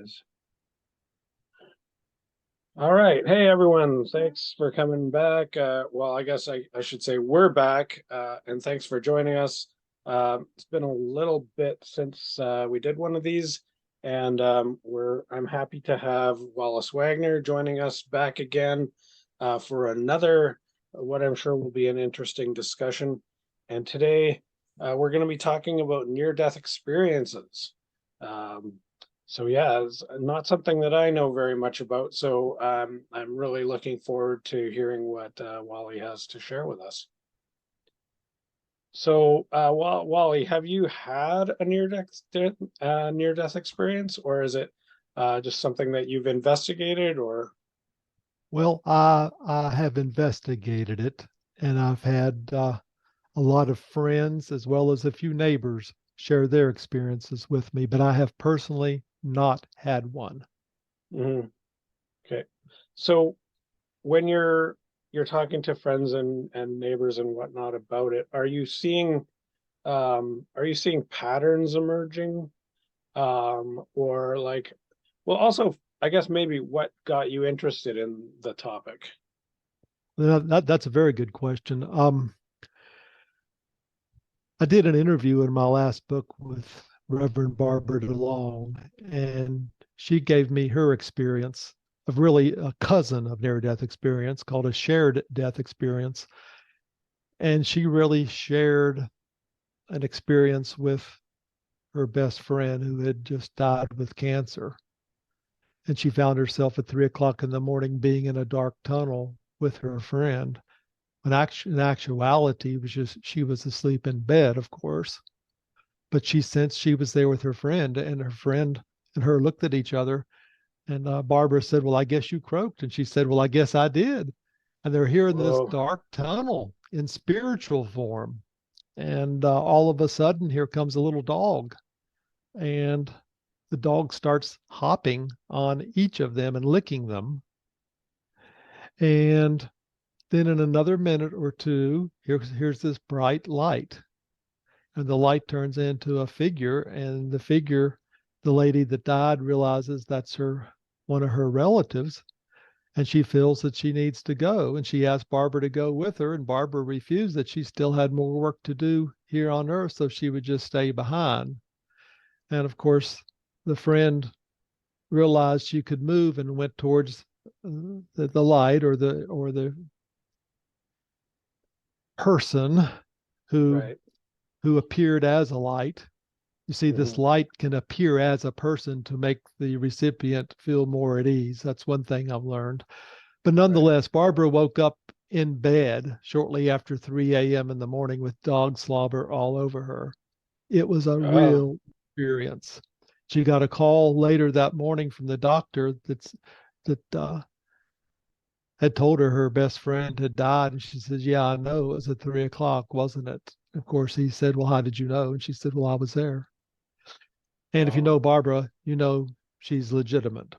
is. All right. Hey, everyone. Thanks for coming back. Well, I guess I should say we're back, and thanks for joining us. It's been a little bit since we did one of these, and I'm happy to have Wallace Wagner joining us back again for another, what I'm sure will be an interesting discussion. And today we're going to be talking about near-death experiences. Um, so yeah, it's not something that I know very much about. So I'm really looking forward to hearing what Wally has to share with us. So, Wally, have you had a near-death experience, or is it just something that you've investigated, or? Well, I have investigated it, and I've had a lot of friends as well as a few neighbors share their experiences with me, but I have personally not had one. Mhm. Okay. So when you're talking to friends and neighbors and whatnot about it, are you seeing patterns emerging? Or like, well, also, I guess maybe what got you interested in the topic? That's a very good question. I did an interview in my last book with Reverend Barbara DeLong, and she gave me her experience of really a cousin of near death experience called a shared death experience. And she really shared an experience with her best friend who had just died with cancer. And she found herself at 3 o'clock in the morning being in a dark tunnel with her friend. When in actuality, it was just she was asleep in bed, of course. But she sensed she was there with her friend and her looked at each other. And Barbara said, "Well, I guess you croaked." And she said, "Well, I guess I did." And they're here in this Whoa. dark tunnel in spiritual form. And all of a sudden, here comes a little dog. And the dog starts hopping on each of them and licking them. And then in another minute or two, here's this bright light. And the light turns into a figure. And the figure, the lady that died, realizes that's one of her relatives. And she feels that she needs to go. And she asked Barbara to go with her. And Barbara refused, that she still had more work to do here on earth. So she would just stay behind. And of course, the friend realized she could move and went towards the light, or the person who Right. who appeared as a light. You see, this Mhm. light can appear as a person to make the recipient feel more at ease. That's one thing I've learned. But Right. nonetheless, Barbara woke up in bed shortly after 3 a.m. in the morning with dog slobber all over her. It was a Oh, real experience. She got a call later that morning from the doctor that had told her best friend had died. And she says, "Yeah, I know. It was at 3 o'clock, wasn't it?" Of course, he said, "Well, how did you know?" And she said, "Well, I was there." And if you know wow. Barbara, you know she's legitimate.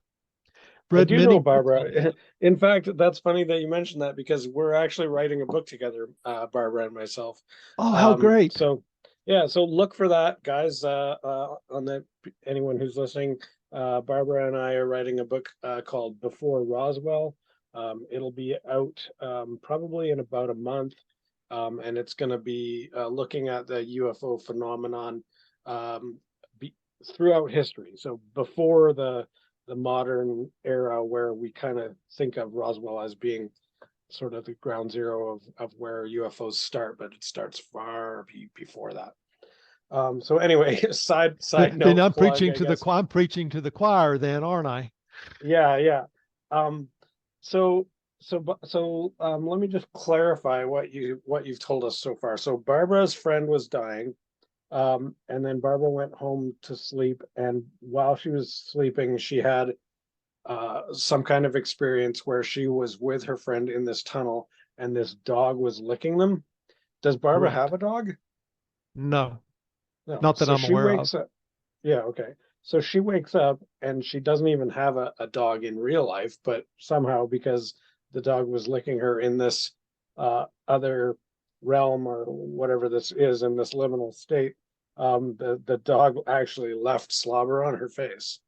I Read do know many books on it. Barbara. In fact, that's funny that you mentioned that because we're actually writing a book together, Barbara and myself. Oh, how great. So yeah, so look for that, guys. On the anyone who's listening, Barbara and I are writing a book called Before Roswell. It'll be out probably in about a month, and it's going to be looking at the UFO phenomenon um, be, throughout history. So before the modern era where we kind of think of Roswell as being sort of the ground zero of where UFOs start, but it starts far before that. So anyway, side Then note plug, I guess. I'm preaching to the choir then, aren't I? Yeah, yeah. Um, so let me just clarify what you've told us so far. So Barbara's friend was dying, and then Barbara went home to sleep, and while she was sleeping, she had some kind of experience where she was with her friend in this tunnel and this dog was licking them. Does Barbara have Correct. a dog? No, No. not that So I'm she aware of. wakes up. Yeah, okay. So she wakes up and she doesn't even have a dog in real life, but somehow because the dog was licking her in this other realm or whatever this is in this liminal state, the dog actually left slobber on her face.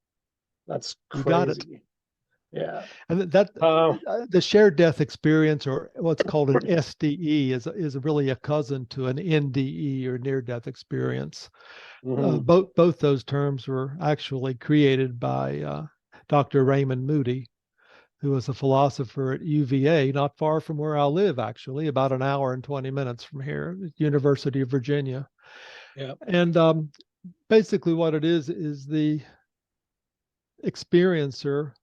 That's You got it. crazy. Yeah. And that Uh, the shared death experience, or what's called an SDE, is really a cousin to an NDE, or near death experience. mhm. Both those terms were actually created by Dr. Raymond Moody, who was a philosopher at UVA, not far from where I live, actually, about an hour and 20 minutes from here, University of Virginia. Yeah. And basically, what it is the experiencer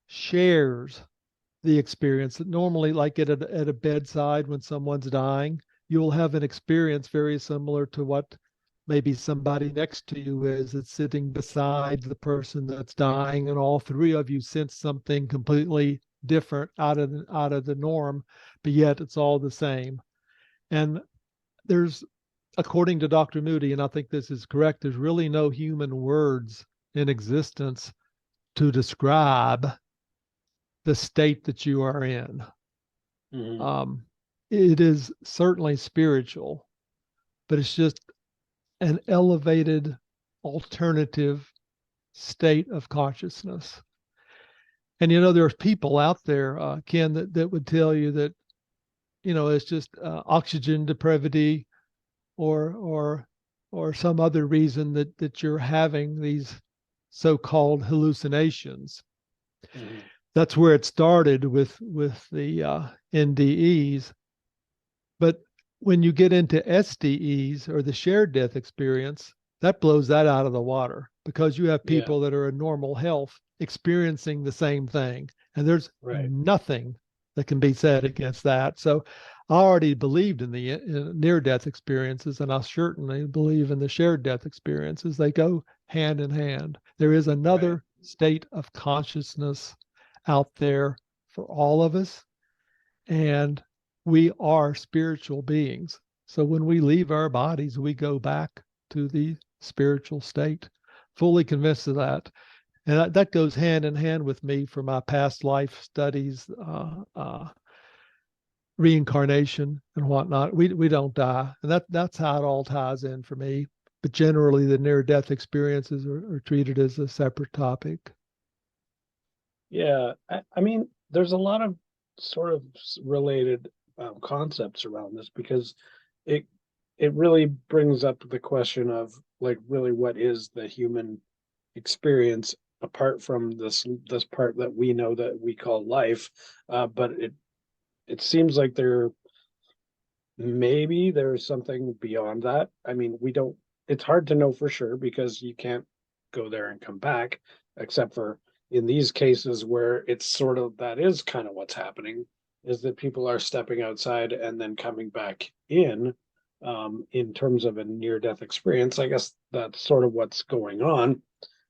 shares the experience. Normally, like at a bedside when someone's dying, you'll have an experience very similar to what maybe somebody next to you is that's sitting beside the person that's dying, and all three of you sense something completely different out of the norm, but yet it's all the same. And there's, according to Dr. Moody, and I think this is correct, there's really no human words in existence to describe the state that you are in. Mhm. Um, it is certainly spiritual, but it's just an elevated alternative state of consciousness. And there's people out there, Ken, that would tell you that it's just oxygen depravity, or or some other reason that you're having these so-called hallucinations. Mhm. That's where it started with the NDEs. But when you get into SDEs, or the shared death experience, that blows that out of the water, because you have Yeah. people that are in normal health experiencing the same thing. And there's Right. nothing that can be said against that. So I already believed in the near death experiences, and I certainly believe in the shared death experiences. They go hand in hand. There is Right. another state of consciousness out there for all of us, and we are spiritual beings. So when we leave our bodies, we go back to the spiritual state, fully convinced of that. And that goes hand in hand with me for my past life studies, reincarnation and whatnot. We don't die, and that's how it all ties in for me. But generally, the near death experiences are treated as a separate topic. Yeah. I mean, there's a lot of sort of related concepts around this because it it really brings up the question of like really what is the human experience apart from this part that we know that we call life. But it seems like maybe there's something beyond that. I mean, we don't, it's hard to know for sure because you can't go there and come back, except for in these cases where it's sort of that is kind of what's happening, is that people are stepping outside and then coming back in terms of a near death experience. I guess that's sort of what's going on.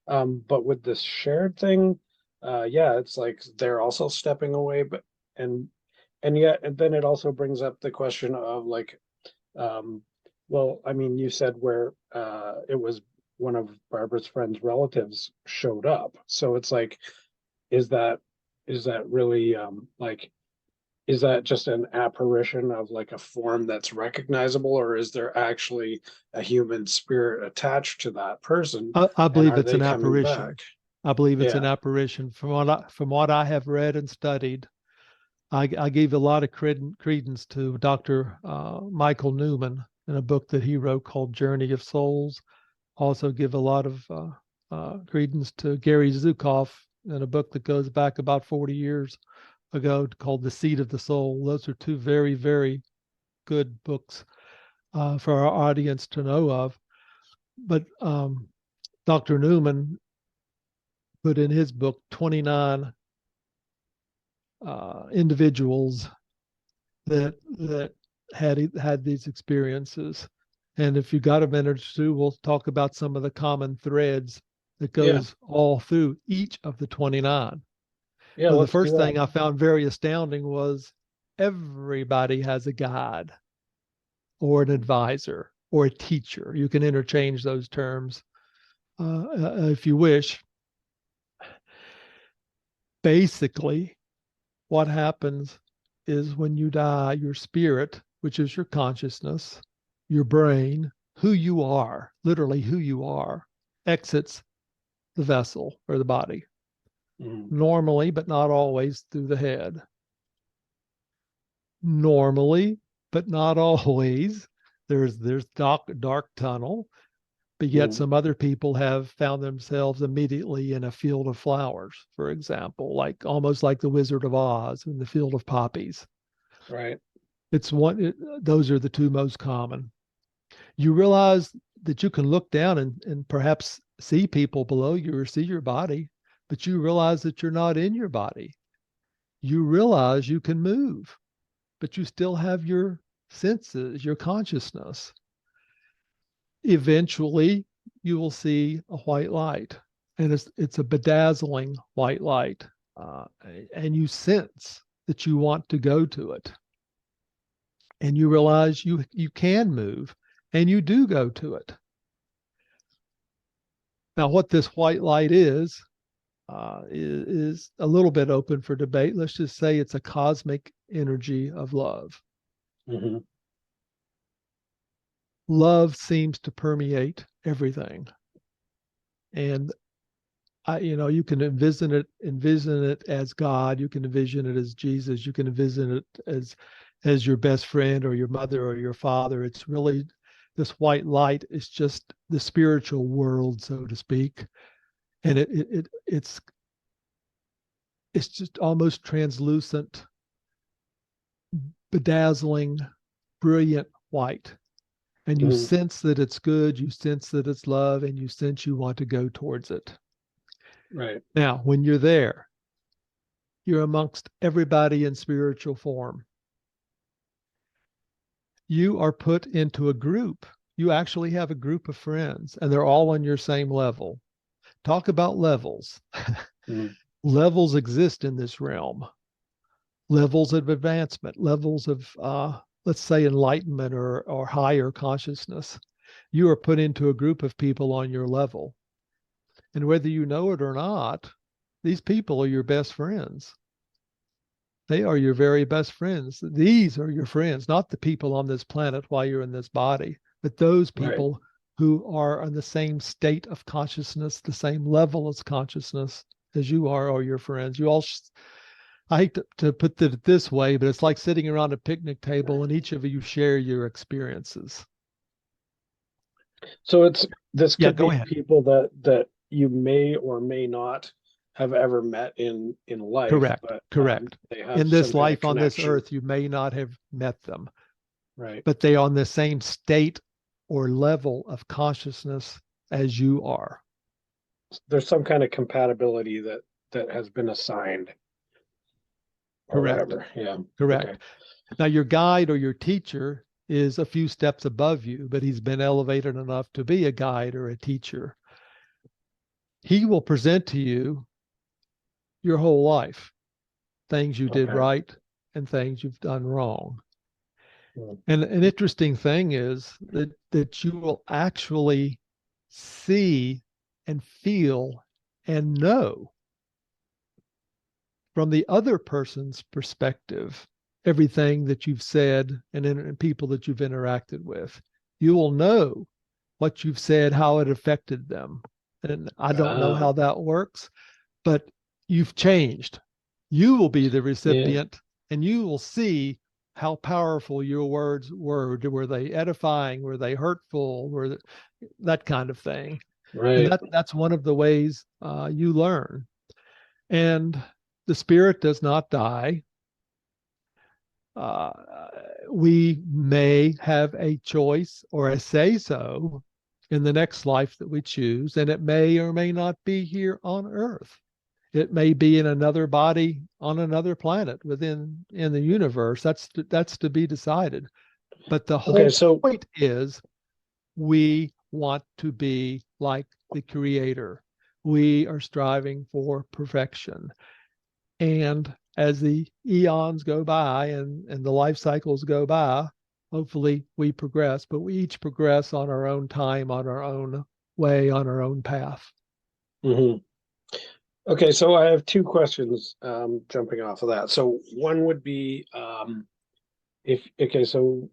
But with this shared thing, yeah, it's like they're also stepping away, but and and then it also brings up the question of like, um, well, I mean, you said where it was one of Barbara's friends' relatives showed up, so it's like, is that is that really like is that just an apparition of like a form that's recognizable, or is there actually a human spirit attached to that person, I and believe are it's they an coming back? apparition. I believe it's an Yeah. apparition. From what I have read and studied, I gave a lot of credence to Dr. Michael Newman in a book that he wrote called Journey of Souls. Also, give a lot of credence to Gary Zukav in a book that goes back about 40 years ago called The Seed of the Soul. Those are two very, very good books for our audience to know of. But Dr. Newman put in his book 29 individuals that had these experiences. And if you got a minute or two, we'll talk about some of the common threads that Yeah. goes all through each of the 29. Yeah, So the let's do first that. thing I found very astounding was everybody has a guide or an advisor or a teacher. You can interchange those terms if you wish. Basically, what happens is when you die, your spirit, which is your consciousness, your brain, who you are, literally who you are, exits the vessel or the body. Mm. Normally, but not always, through the head. Normally, but not always, there's dark tunnel, but yet Mm. some other people have found themselves immediately in a field of flowers, for example, like almost like the Wizard of Oz in the field of poppies. Right. Those are the two most common. You realize that you can look down and perhaps see people below you or see your body, but you realize that you're not in your body. You realize you can move, but you still have your senses, your consciousness. Eventually, you will see a white light, and it's a bedazzling white light, uh, and you sense that you want to go to it, and you realize you can move, and you do go to it. Now, what this white light is a little bit open for debate. Let's just say it's a cosmic energy of love. Mm-hmm. Love seems to permeate everything. And you can envision it as God, you can envision it as Jesus, you can envision it as your best friend or your mother or your father. It's really, this white light is just the spiritual world, so to speak. And it's just almost translucent, bedazzling, brilliant white. And you Mm-hmm. sense that it's good, you sense that it's love, and you sense you want to go towards it. Right. Now, when you're there, you're amongst everybody in spiritual form. You are put into a group. You actually have a group of friends, and they're all on your same level. Talk about levels. Mm. Levels exist in this realm. Levels of advancement, levels of, let's say, enlightenment or higher consciousness. You are put into a group of people on your level. And whether you know it or not, these people are your best friends. They are your very best friends. These are your friends, not the people on this planet while you're in this body, but those Right. people who are on the same state of consciousness, the same level of consciousness as you are your friends. You all, I hate to put it this way, but it's like sitting around a picnic table and each of you share your experiences. So this Yeah, could go be ahead. people that you may or may not have ever met in life, Correct. but Correct. they have In some this kind of life on this connection. earth, you may not have met them, Right. but they are on the same state or level of consciousness as you are. There's some kind of compatibility that has been assigned or Correct. whatever. Yeah. Okay. Correct. Now, your guide or your teacher is a few steps above you, but he's been elevated enough to be a guide or a teacher. He will present to you your whole life, things you did Okay. right and things you've done wrong. Mm. And an interesting thing is that you will actually see and feel and know from the other person's perspective everything that you've said and people that you've interacted with. You will know what you've said, how it affected them. And I don't know Ah, how that works, but you've changed. You will be the yeah. recipient and you will see how powerful your words were. Were they edifying? Were they hurtful? That kind of thing? And Right. that's one of the ways you learn. And the spirit does not die. Uh, we may have a choice or a say so in the next life that we choose, and it may or may not be here on Earth. It may be in another body on another planet within in the universe. That's to be decided. But the Okay. whole So point is we want to be like the Creator. We are striving for perfection. And as the eons go by and the life cycles go by, hopefully we progress, but we each progress on our own time, on our own way, on our own path. mhm. Okay, so I have two questions jumping off of that. So one would be if okay, so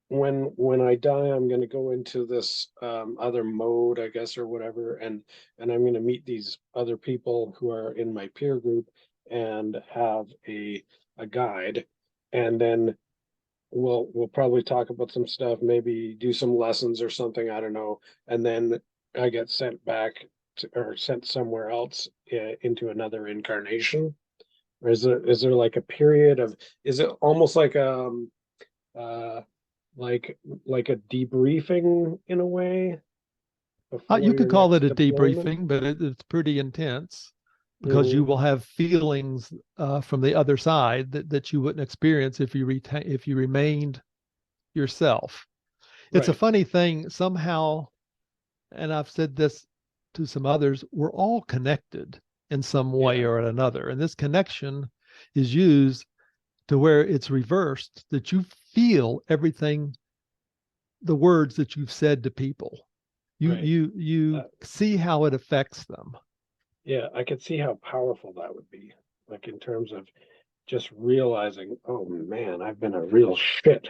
when I die, I'm going to go into this other mode, I guess, or whatever, and I'm going to meet these other people who are in my peer group and have a guide, and then we'll probably talk about some stuff, maybe do some lessons or something, I don't know, and then I get sent back to, or sent somewhere else into another incarnation. Or is there like a period of, is it almost uh like like a debriefing in a way before You could your call it next a deployment? debriefing, but it's pretty intense because you Hmm. will have feelings from the other side that you wouldn't experience if you remained yourself. It's a Right. funny thing somehow, and I've said this to some others, we're all connected in some way Yeah. or another. And this connection is used to where it's reversed that you feel everything, the words that you've said to people. You Right. you you Uh, see how it affects them. yeah, I could see how powerful that would be. Like in terms of just realizing, oh man, I've been a real shit.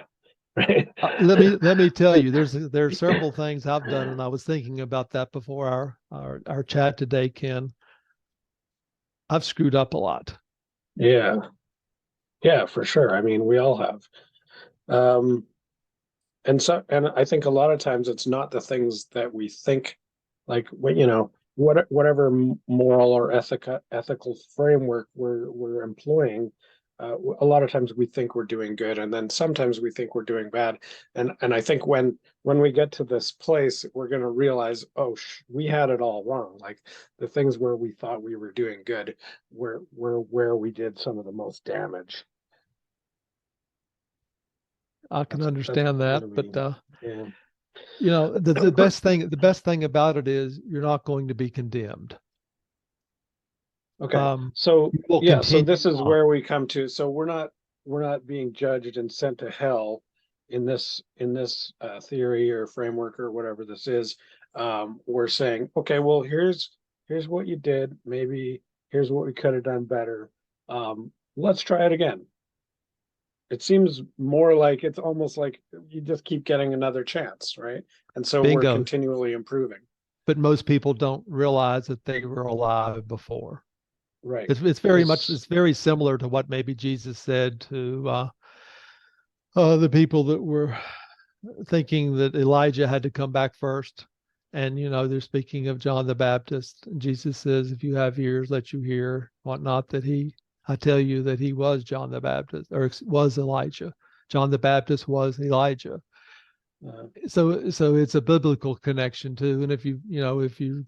Right. Let me tell you, there's several things I've done, and I was thinking about that before our chat today, Ken. I've screwed up a lot. Yeah. Yeah, for sure. I mean, we all have. Um, and I think a lot of times it's not the things that we think, like whatever moral or ethical framework we're employing. A lot of times we think we're doing good, and then sometimes we think we're doing bad. And I think when we get to this place, we're going to realize, oh, we had it all wrong. Like the things where we thought we were doing good, were where we did some of the most damage. I can That's understand that, gonna but be, yeah. the best thing about it is you're not going to be condemned. Okay. So You will yeah, so continue this is on. where we come to. So we're not being judged and sent to hell in this theory or framework or whatever this is. We're saying, okay, well, here's what you did. Maybe here's what we could have done better. Let's try it again. It seems more like it's almost like you just keep getting another chance, right? And so we're Bingo. continually improving. But most people don't realize that they were alive before. Right. It's very much Because it's very similar to what maybe Jesus said to the people that were thinking that Elijah had to come back first. And they're speaking of John the Baptist. And Jesus says, if you have ears, let you hear, whatnot, I tell you that he was John the Baptist, or was Elijah. John the Baptist was Elijah. So it's a biblical connection too. And if you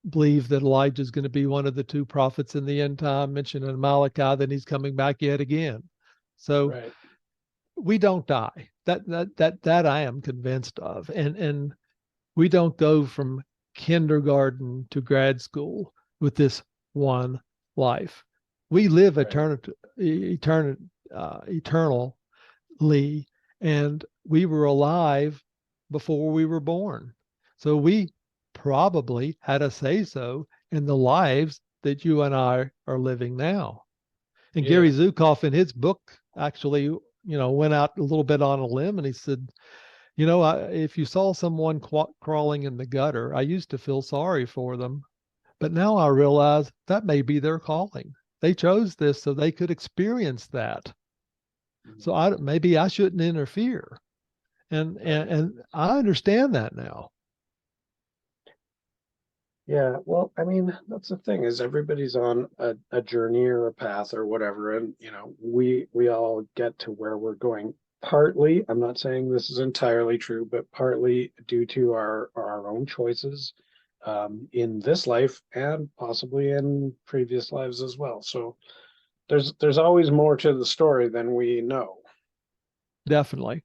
believe that Elijah is going to be one of the two prophets in the end time mentioned in Malachi, then he's coming back yet again. So right. we don't die. That I am convinced of. And we don't go from kindergarten to grad school with this one life. We live Right. eternally, and we were alive before we were born. So we probably had a say so in the lives that you and I are living now. And Yeah. Gary Zukav in his book actually, went out a little bit on a limb and he said, if you saw someone crawling in the gutter, I used to feel sorry for them, but now I realize that may be their calling. They chose this so they could experience that. So maybe I shouldn't interfere. And, and Right. and I understand that now. Yeah. Well, I mean, that's the thing is everybody's on a journey or a path or whatever. And, we all get to where we're going. Partly, I'm not saying this is entirely true, but partly due to our own choices in this life and possibly in previous lives as well. So there's always more to the story than we know. Definitely.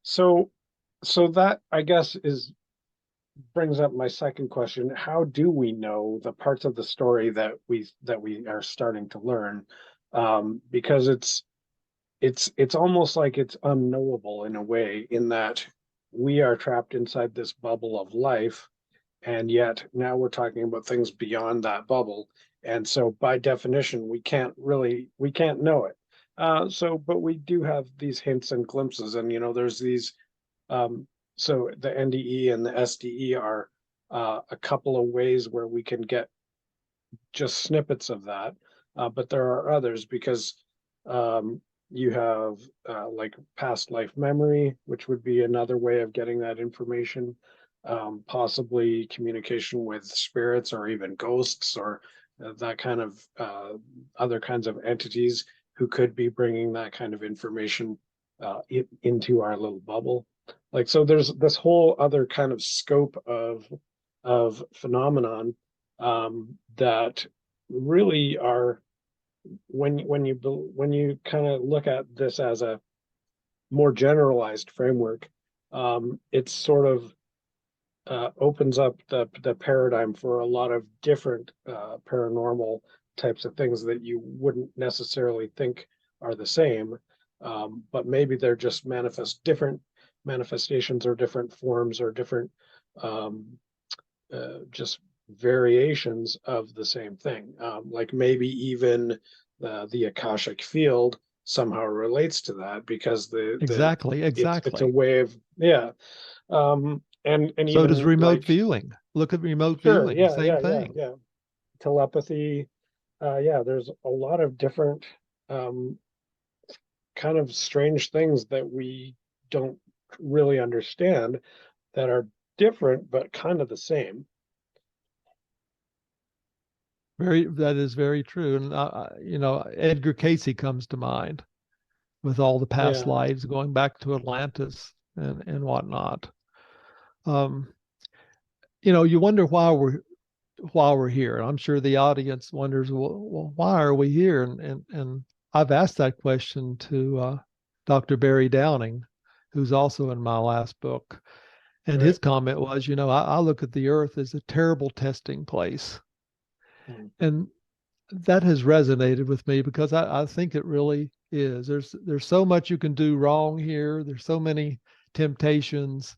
So so that I guess is brings up my second question. How do we know the parts of the story that we are starting to learn? Because it's almost like it's unknowable in a way, in that we are trapped inside this bubble of life, and yet now we're talking about things beyond that bubble. And so by definition, we can't know it. But we do have these hints and glimpses, and there's these. Um, so the NDE and the SDE are a couple of ways where we can get just snippets of that, but there are others because um, you have like past life memory, which would be another way of getting that information, possibly communication with spirits or even ghosts or that kind of other kinds of entities who could be bringing that kind of information into our little bubble. Like so, there's this whole other kind of scope of phenomenon that really are when you kind of look at this as a more generalized framework, it sort of opens up the paradigm for a lot of different paranormal types of things that you wouldn't necessarily think are the same, but maybe they're just different manifestations or different forms or different um, just variations of the same thing. Like maybe even the Akashic field somehow relates to that because Exactly, it's a exactly. way of yeah. And So does even remote like viewing. Look at remote sure, viewing, yeah, same yeah, yeah, thing. yeah. Telepathy, yeah, there's a lot of different um kind of strange things that we don't really understand that are different but kind of the same. That is very true. And Edgar Casey comes to mind with all the past Yeah. lives going back to Atlantis and whatnot. Um, you wonder why we're here. I'm sure the audience wonders, well, why are we here? And I've asked that question to Dr. Barry Downing, who's also in my last book. And his Right. comment was, I look at the earth as a terrible testing place. Mm. And that has resonated with me because I think it really is. There's so much you can do wrong here. There's so many temptations.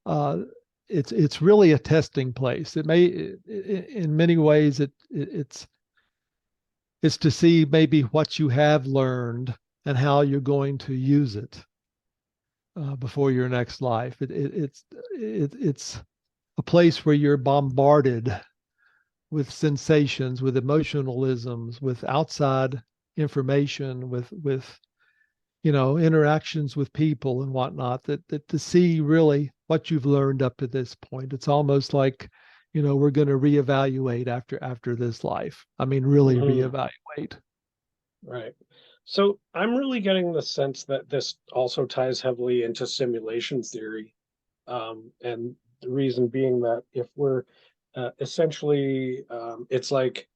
Uh, it's really a testing place. In many ways, it's to see maybe what you have learned and how you're going to use it before your next life. It's a place where you're bombarded with sensations, with emotionalisms, with outside information, with interactions with people and whatnot. That to see really what you've learned up to this point, it's almost like we're going to reevaluate after this life. I mean, really Hmm. reevaluate. Right. So I'm really getting the sense that this also ties heavily into simulation theory. And the reason being that if we're essentially, it's like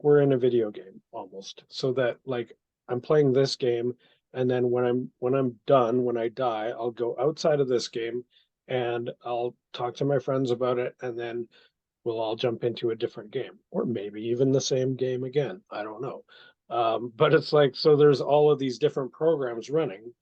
we're in a video game almost. So that like I'm playing this game, and then when I'm done, when I die, I'll go outside of this game and I'll talk to my friends about it, and then we'll all jump into a different game, or maybe even the same game again. I don't know. But it's like, so there's all of these different programs running,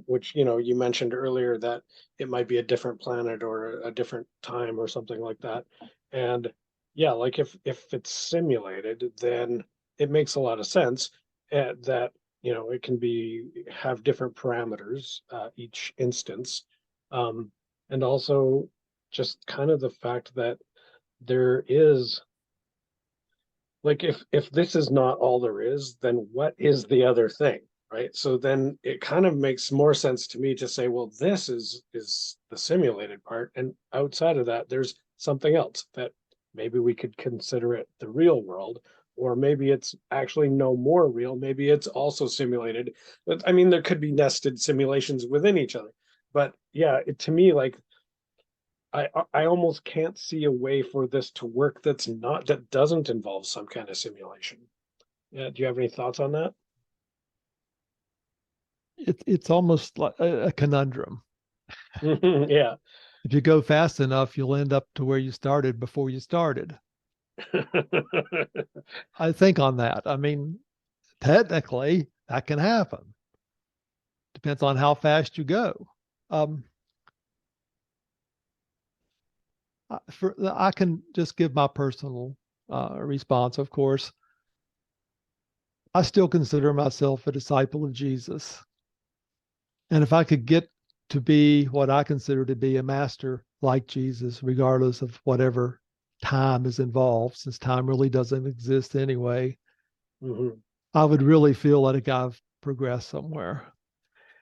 which, you mentioned earlier that it might be a different planet or a different time or something like that. And yeah, like if it's simulated, then it makes a lot of sense that, it can have different parameters each instance. Um, and also just kind of the fact that there is like if this is not all there is, then what is the other thing, right? So then it kind of makes more sense to me to say, well, this is the simulated part, and outside of that there's something else that maybe we could consider it the real world, or maybe it's actually no more real, maybe it's also simulated. But I mean, there could be nested simulations within each other. But yeah, to me, like I almost can't see a way for this to work that doesn't involve some kind of simulation. Yeah, do you have any thoughts on that? It's almost like a conundrum. Yeah. If you go fast enough, you'll end up to where you started before you started. I think on that. I mean, technically, that can happen. Depends on how fast you go. Um, I can just give my personal response, of course. I still consider myself a disciple of Jesus. And if I could get to be what I consider to be a master like Jesus, regardless of whatever time is involved, since time really doesn't exist anyway, Hmm. I would really feel like I've progressed somewhere.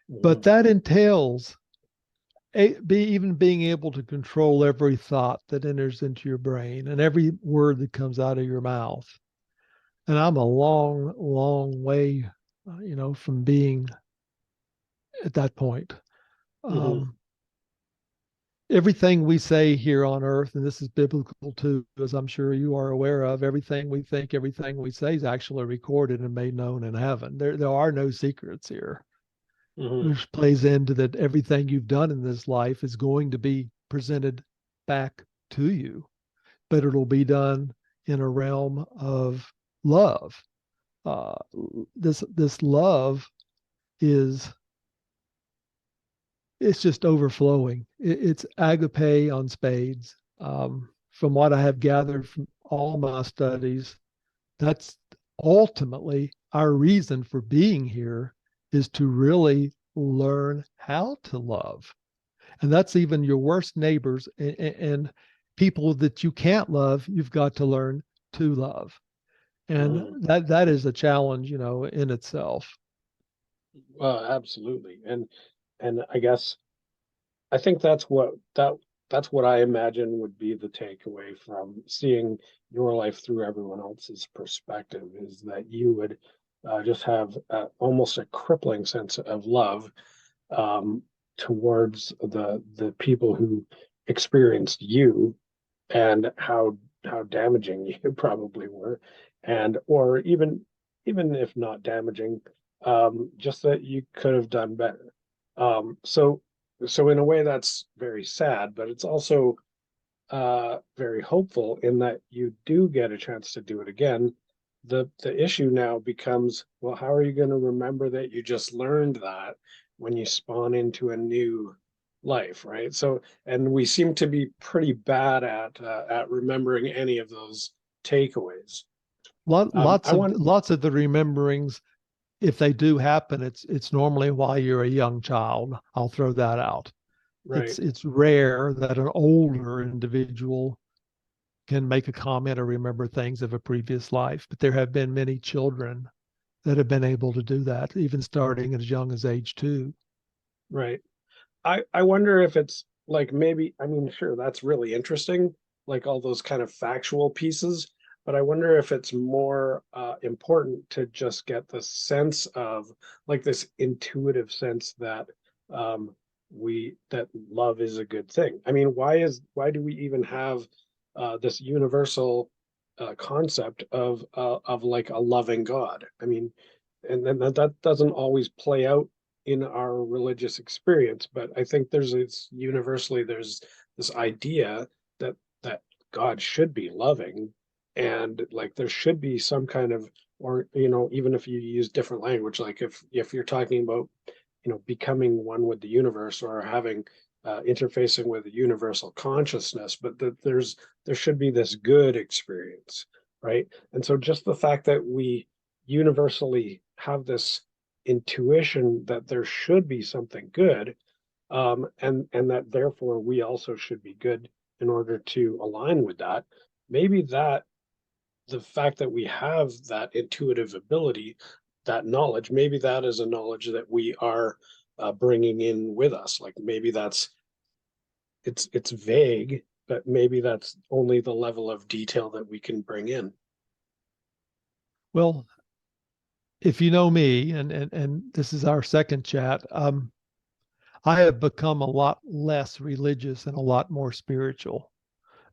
But Hmm. that entails even being able to control every thought that enters into your brain and every word that comes out of your mouth. And I'm a long, long way, from being at that point. Hmm. Um, Everything we say here on earth, and this is biblical too, as I'm sure you are aware of, everything we think, everything we say is actually recorded and made known in heaven. There are no secrets here, Hmm. which plays into that everything you've done in this life is going to be presented back to you, but it'll be done in a realm of love. Uh, this love is it's just overflowing. It's agape on spades. From what I have gathered from all my studies, that's ultimately our reason for being here is to really learn how to love. And that's even your worst neighbors and people that you can't love, you've got to learn to love. And Hmm. that is a challenge, in itself. Absolutely. And I guess I think that's what I imagine would be the takeaway from seeing your life through everyone else's perspective is that you would just have almost a crippling sense of love um, towards the people who experienced you and how damaging you probably were, and or even if not damaging, just that you could have done better. So in a way that's very sad, but it's also very hopeful in that you do get a chance to do it again. The issue now becomes, well, how are you going to remember that you just learned that when you spawn into a new life, right? So, and we seem to be pretty bad at remembering any of those takeaways. I want Lots of the rememberings, if they do happen, it's normally while you're a young child. I'll throw that out. right, It's rare that an older individual can make a comment or remember things of a previous life, but there have been many children that have been able to do that, even starting as young as age 2. right. I wonder if it's like maybe, I mean, sure, that's really interesting, like all those kind of factual pieces, but I wonder if it's more important to just get the sense of like this intuitive sense that that love is a good thing. I mean, why do we even have this universal concept of like a loving God? I mean, and then that doesn't always play out in our religious experience, but I think there's this idea that that God should be loving, and like there should be some kind of, or even if you use different language, like if you're talking about becoming one with the universe or having interfacing with a universal consciousness, but that there should be this good experience, right? And so just the fact that we universally have this intuition that there should be something good, and that therefore we also should be good in order to align with that. Maybe that the fact that we have that intuitive ability, that knowledge, maybe that is a knowledge that we are bringing in with us. Like maybe it's vague, but maybe that's only the level of detail that we can bring in. Well, if you know me, and this is our second chat, I have become a lot less religious and a lot more spiritual,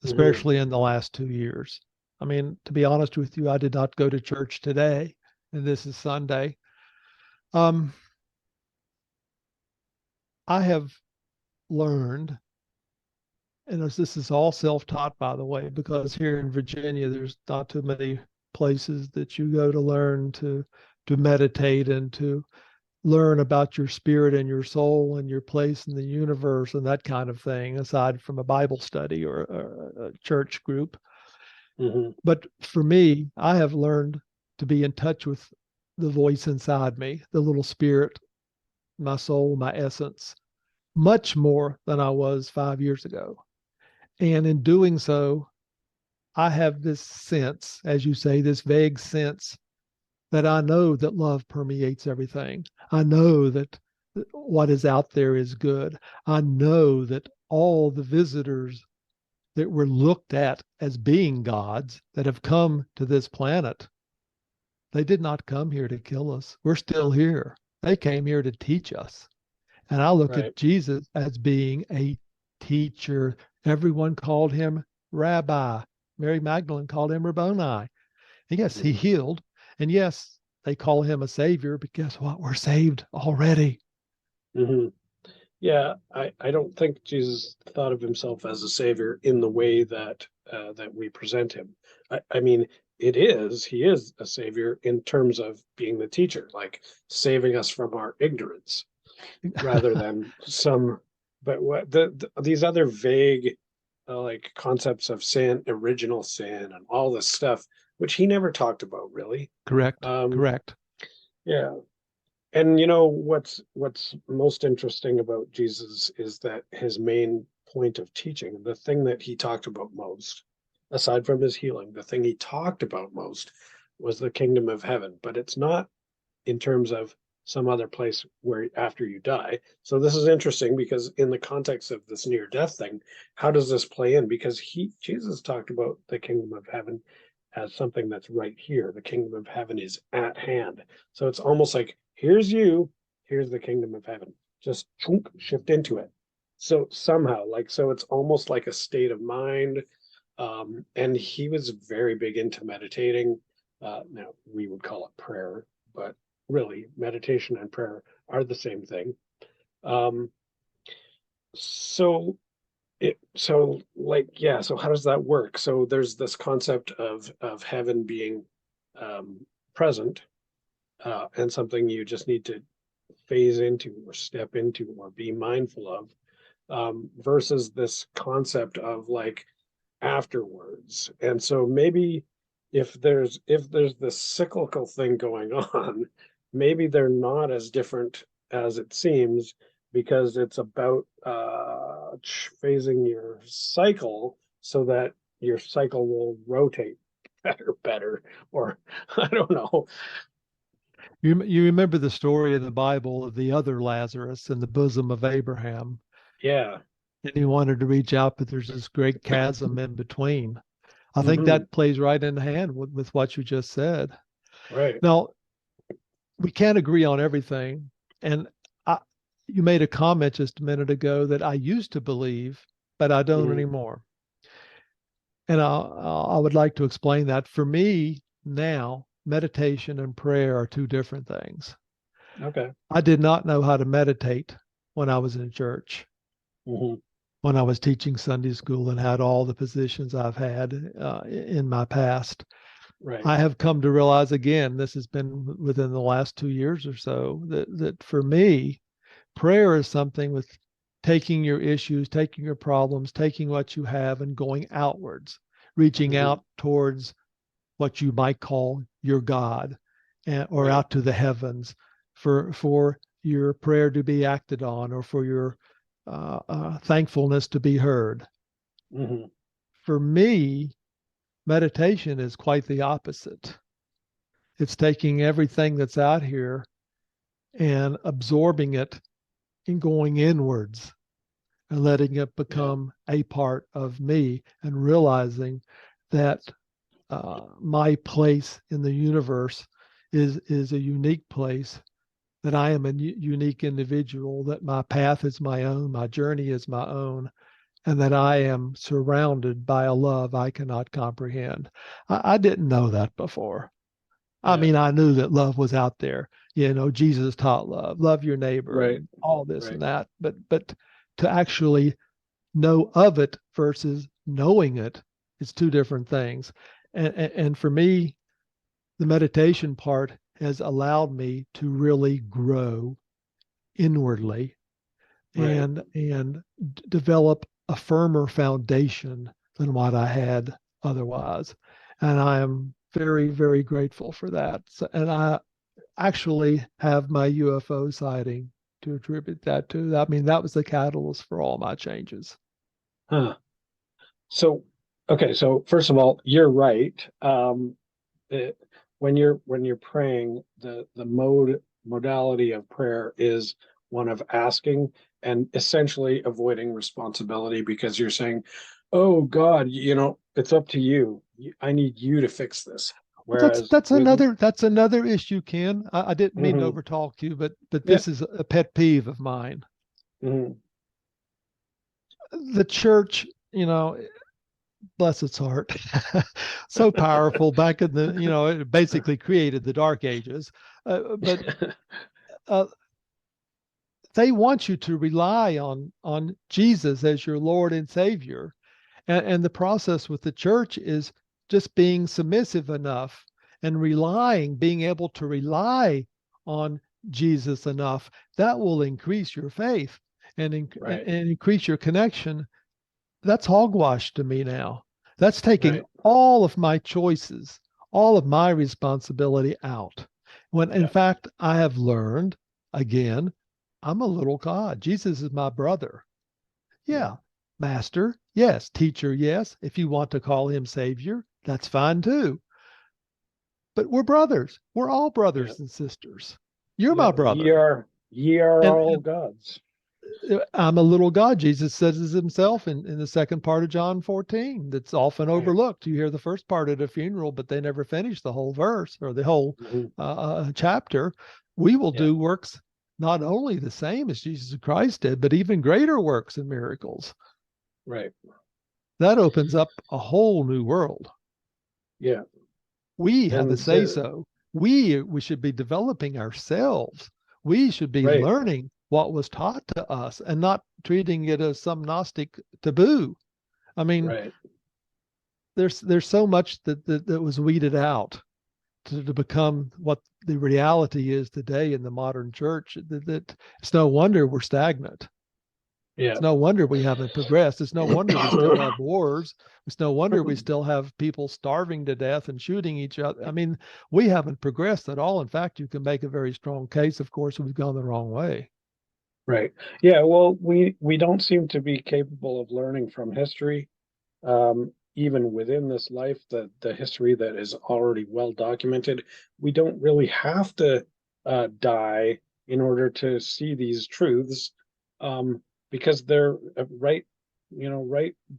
Hmm. especially in the last 2 years. I mean, to be honest with you, I did not go to church today, and this is Sunday. Um, I have learned, and this is all self-taught, by the way, because here in Virginia, there's not too many places that you go to learn to meditate and to learn about your spirit and your soul and your place in the universe and that kind of thing, aside from a Bible study or a church group. Hmm. But for me, I have learned to be in touch with the voice inside me, the little spirit, my soul, my essence, much more than I was 5 years ago. And in doing so, I have this sense, as you say, this vague sense that I know that love permeates everything. I know that what is out there is good. I know that all the visitors that were looked at as being gods that have come to this planet, they did not come here to kill us. We're still here. They came here to teach us. And I look Right. at Jesus as being a teacher. Everyone called him Rabbi. Mary Magdalene called him Rabboni. And yes, he Mhm. healed. And yes, they call him a savior, but guess what? We're saved already. Mhm. Yeah, I don't think Jesus thought of himself as a savior in the way that that we present him. I mean, he is a savior in terms of being the teacher, like saving us from our ignorance, rather than some. But what these other vague, like concepts of sin, original sin, and all this stuff, which he never talked about really. Correct. Um, Correct. yeah, and you know what's most interesting about Jesus is that his main point of teaching, the thing that he talked about most, aside from his healing, the thing he talked about most was the kingdom of heaven. But it's not in terms of some other place where after you die. So this is interesting because in the context of this near death thing, how does this play in? Because he Jesus talked about the kingdom of heaven as something that's right here. The kingdom of heaven is at hand. So it's almost like here's you, here's the kingdom of heaven. Just chunk, shift into it. So somehow, like so it's almost like a state of mind. And he was very big into meditating. Now we would call it prayer, but really meditation and prayer are the same thing. Um, so so like yeah, so how does that work? So there's this concept of heaven being present, and something you just need to phase into or step into or be mindful of, versus this concept of like afterwards. And so maybe if there's this cyclical thing going on, maybe they're not as different as it seems, because it's about phasing your cycle so that your cycle will rotate better, or I don't know. You remember the story in the Bible of the other Lazarus in the bosom of Abraham, Yeah. and he wanted to reach out, but there's this great chasm in between. I think Hmm. that plays right in hand with what you just said. Right. Now, we can't agree on everything. And I, you made a comment just a minute ago that I used to believe, but I don't Hmm. anymore. And I would like to explain that. For me now, meditation and prayer are two different things. Okay. I did not know how to meditate when I was in church, Hmm. when I was teaching Sunday school and had all the positions I've had in my past. Right. I have come to realize again, this has been within the last 2 years or so, that for me, prayer is something with taking your issues, taking your problems, taking what you have and going outwards, reaching Hmm. out towards what you might call your God, or Right. out to the heavens for your prayer to be acted on, or for your thankfulness to be heard. Hmm. For me, meditation is quite the opposite. It's taking everything that's out here and absorbing it and going inwards and letting it Yeah. become a part of me, and realizing that my place in the universe is a unique place, that I am a unique individual, that my path is my own, my journey is my own, and that I am surrounded by a love I cannot comprehend. I didn't know that before. I Yeah. mean, I knew that love was out there. Jesus taught love your neighbor, Right. and all this Right. and that. But to actually know of it versus knowing it is two different things. And for me, the meditation part has allowed me to really grow inwardly, Right. and develop a firmer foundation than what I had otherwise. And I am very, very grateful for that. So, and actually have my UFO sighting to attribute that to. I mean, that was the catalyst for all my changes. Huh. So, okay, so first of all, you're right. It, when you're praying, the modality of prayer is one of asking and essentially avoiding responsibility because you're saying, "Oh God, it's up to you. I need you to fix this." Well, that's Whereas that's with another that's another issue, Ken. I didn't mean to mhm, overtalk you, but yeah, this is a pet peeve of mine. mhm, The church, bless its heart, so powerful back in it basically created the Dark Ages. But uh, they want you to rely on Jesus as your Lord and Savior. And the process with the church is just being submissive enough and being able to rely on Jesus enough. That will increase your faith and right, increase your connection. That's hogwash to me now. That's taking right, all of my choices, all of my responsibility out. When in yeah, fact, I have learned again, I'm a little God. Jesus is my brother. yeah, Yeah. Master, yes. Teacher, yes. If you want to call him Savior, that's fine too. But we're brothers. We're all yeah, brothers and sisters. You're my yeah. brother. Ye are And all gods. I'm a little God. Jesus says himself in the second part of John 14. That's often Right. overlooked. You hear the first part at a funeral, but they never finish the whole verse or the whole Mhm, chapter. We will yeah, do works not only the same as Jesus Christ did, but even greater works and miracles. right. That opens up a whole new world. Yeah. We have a And say so. We should be developing ourselves. We should be right, learning what was taught to us and not treating it as some Gnostic taboo. I mean, right. there's so much that was weeded out to become what the reality is today in the modern church. That it's no wonder we're stagnant. Yeah. It's no wonder we haven't progressed. It's no wonder we still have wars. It's no wonder we still have people starving to death and shooting each other. I mean, we haven't progressed at all. In fact, you can make a very strong case, of course, we've gone the wrong way. Right. Yeah, well, we don't seem to be capable of learning from history. Even within this life, the history that is already well documented, we don't really have to die in order to see these truths, um, because they're right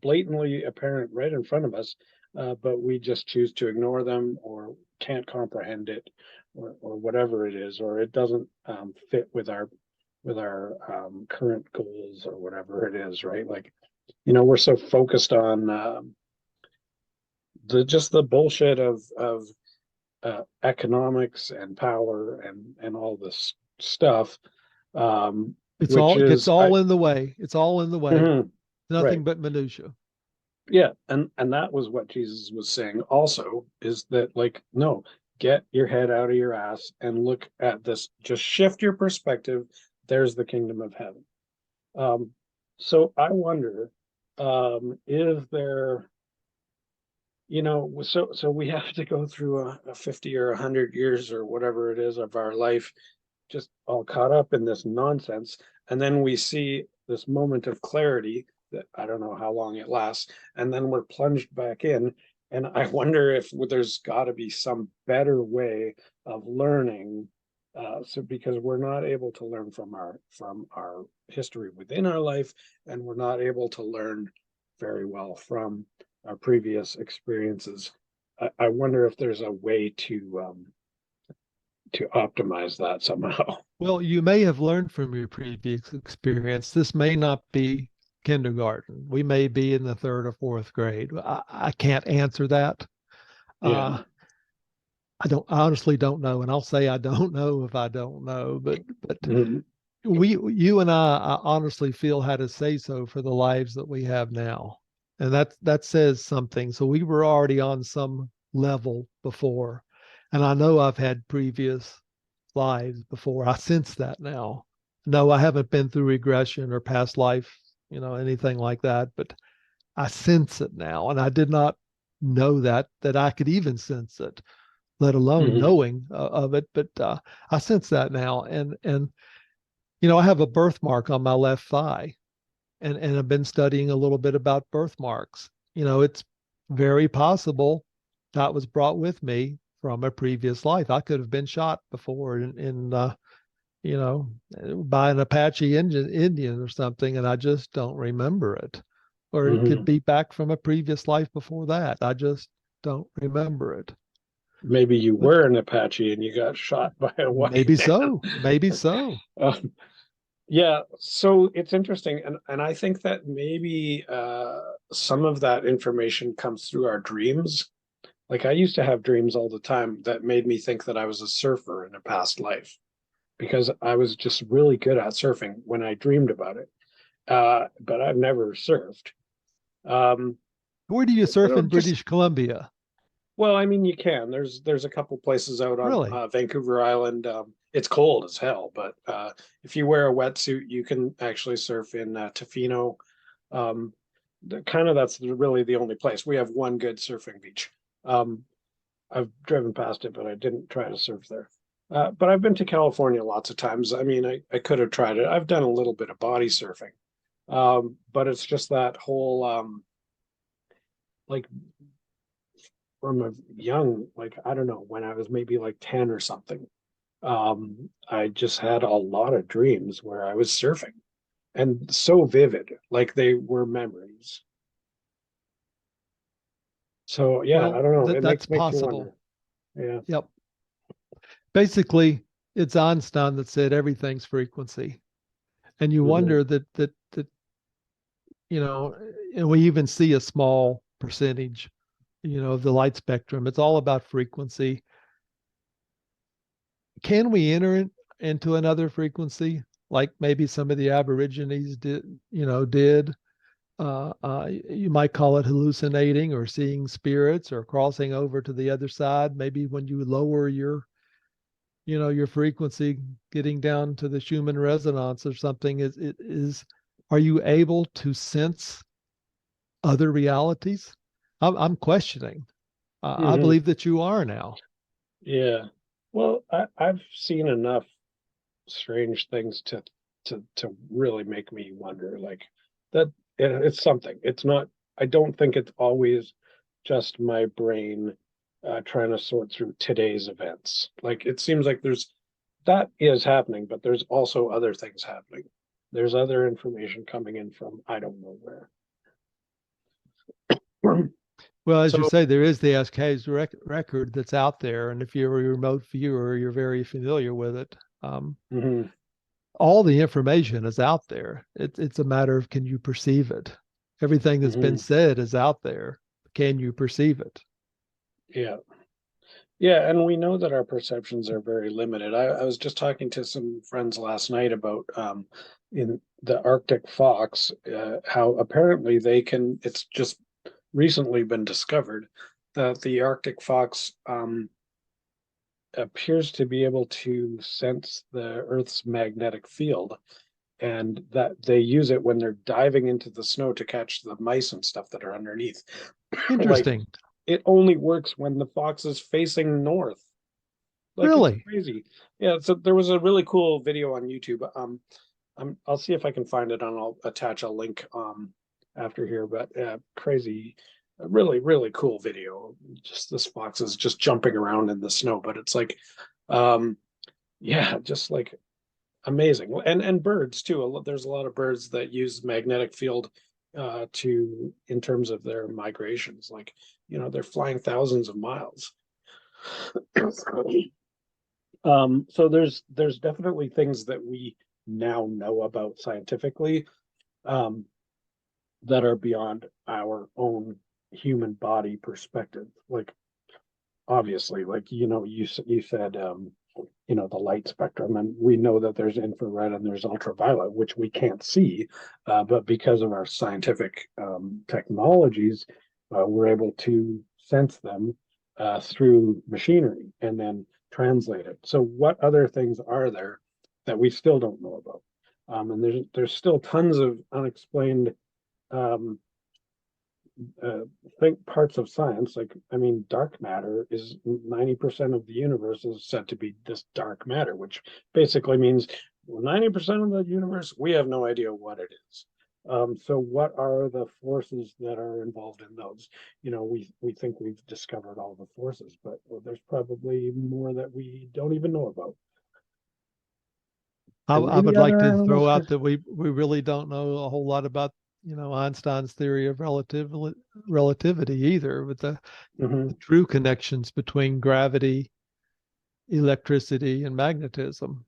blatantly apparent right in front of us, but we just choose to ignore them or can't comprehend it, or whatever it is, or it doesn't fit with our current goals or whatever it is, right? Like, we're so focused on the just the bullshit of economics and power and all this stuff, It's which all it gets is I all in the way. It's all in the way. mhm, right, Nothing but minutia. yeah, and that was what Jesus was saying. Also, is that like no, get your head out of your ass and look at this. Just shift your perspective. There's the kingdom of heaven. Um, so I wonder, is there, so we have to go through a 50 or 100 years or whatever it is of our life, just all caught up in this nonsense, and then we see this moment of clarity that I don't know how long it lasts, and then we're plunged back in, and I wonder if there's got to be some better way of learning. So because we're not able to learn from our history within our life, and we're not able to learn very well from our previous experiences. I wonder if there's a way to optimize that somehow. Well, you may have learned from your previous experience. This may not be kindergarten. We may be in the third or fourth grade. I can't answer that. Yeah. Uh, I honestly don't know, and I'll say I don't know if I don't know. But Mhm. you and I honestly feel had a say so for the lives that we have now, and that says something. So we were already on some level before, and I know I've had previous lives before. I sense that now. No, I haven't been through regression or past life, anything like that, but I sense it now, and I did not know that I could even sense it let alone Hmm. knowing of it. But I sense that now, and I have a birthmark on my left thigh, and I've been studying a little bit about birthmarks. It's very possible that was brought with me from a previous life. I could have been shot before you know, by an Apache Indian or something, and I just don't remember it. Or it could Hmm. be back from a previous life before that. I just don't remember it. Maybe you But were an Apache and you got shot by a white maybe man. so. Maybe so. Um, yeah, so it's interesting, and I think that maybe some of that information comes through our dreams. Like I used to have dreams all the time that made me think that I was a surfer in a past life because I was just really good at surfing when I dreamed about it. But I've never surfed. Um, Where do you surf in just British Columbia? well, I mean, you can. There's a couple places out on Really? Vancouver Island. It's cold as hell, but if you wear a wetsuit, you can actually surf in Tofino. Um, kind of that's really the only place. We have one good surfing beach. Um, I've driven past it, but I didn't try to surf there. But I've been to California lots of times. I mean, I could have tried it. I've done a little bit of body surfing, but it's just that whole like from a young, like I don't know, when I was maybe like 10 or something. I just had a lot of dreams where I was surfing and so vivid, like they were memories. So yeah, I Well, don't know. that It that's makes you possible. wonder. Yeah. Yep. Basically, it's Einstein that said everything's frequency. And you Hmm. wonder that you know, and we even see a small percentage, of the light spectrum. It's all about frequency. Can we enter into another frequency, like maybe some of the Aborigines did? You might call it hallucinating or seeing spirits or crossing over to the other side. Maybe when you lower your frequency, getting down to the Schumann resonance or something, are you able to sense other realities? I'm questioning. I Hmm. believe that you are now. Yeah. Well, I've seen enough strange things to really make me wonder. Like that, it's something. It's not. I don't think it's always just my brain trying to sort through today's events. Like it seems like that is happening, but there's also other things happening. There's other information coming in from I don't know where. Well, as you So, say, there is the SK's record that's out there, and if you're a remote viewer, you're very familiar with it. Um, mhm, all the information is out there. It's a matter of, can you perceive it? Everything that's been mhm, said is out there. Can you perceive it? yeah. Yeah, and we know that our perceptions are very limited. I was just talking to some friends last night about in the Arctic fox, how apparently it's just recently been discovered that the Arctic fox appears to be able to sense the Earth's magnetic field, and that they use it when they're diving into the snow to catch the mice and stuff that are underneath. Like Interesting. it only works when the fox is facing north. Like it's Really? crazy. Yeah, so there was a really cool video on YouTube. I'll see if I can find it and I'll attach a link after here. But crazy, a really really cool video. Just this fox is just jumping around in the snow, but it's like, um, yeah, just like amazing. And birds too. There's a lot of birds that use magnetic field to in terms of their migrations. Like they're flying thousands of miles. So there's definitely things that we now know about scientifically um, that are beyond our own human body perspective. Like obviously, like you said the light spectrum, and we know that there's infrared and there's ultraviolet, which we can't see, but because of our scientific technologies, we're able to sense them through machinery and then translate it. So, what other things are there that we still don't know about? And there's still tons of unexplained um, think parts of science, like, I mean, dark matter is 90% of the universe is said to be this dark matter, which basically means 90% of the universe, we have no idea what it is. So what are the forces that are involved in those? We think we've discovered all the forces, but there's probably more that we don't even know about. And I maybe would like other to animals throw could. out that we really don't know a whole lot about Einstein's theory of relativity either, with Mhm. the true connections between gravity, electricity, and magnetism.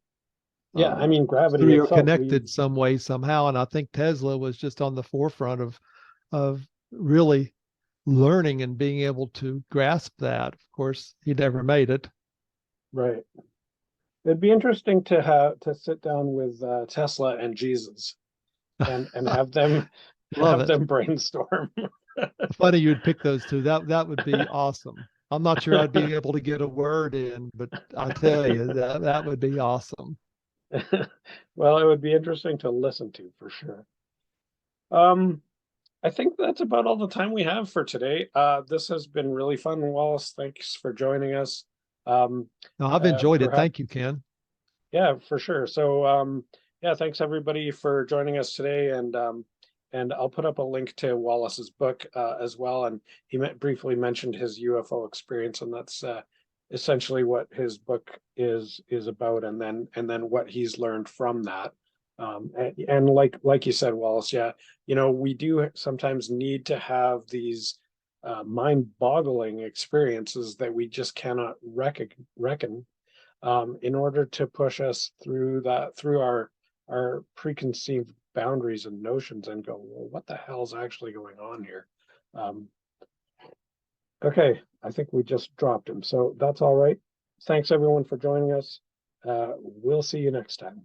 Yeah, I mean, Those gravity three are itself, we. connected some way somehow, and I think Tesla was just on the forefront of really learning and being able to grasp that. Of course, he never made it. Right. It'd be interesting to sit down with Tesla and Jesus and have them Love have it. them brainstorm. Funny you'd pick those two. That would be awesome. I'm not sure I'd be able to get a word in, but I tell you that would be awesome. Well, it would be interesting to listen to for sure. Um, I think that's about all the time we have for today. This has been really fun, Wallace. Thanks for joining us. Um, No, I've enjoyed it. Perhaps, Thank you, Ken. yeah, for sure. So, yeah, thanks everybody for joining us today, and I'll put up a link to Wallace's book as well. And he briefly mentioned his UFO experience, and that's essentially what his book is about, and then what he's learned from that. And like you said, Wallace, yeah, we do sometimes need to have these mind-boggling experiences that we just cannot reckon in order to push us through our preconceived boundaries and notions and go, well, what the hell's actually going on here? Um, okay, I think we just dropped him, so that's all right. Thanks everyone for joining us. We'll see you next time.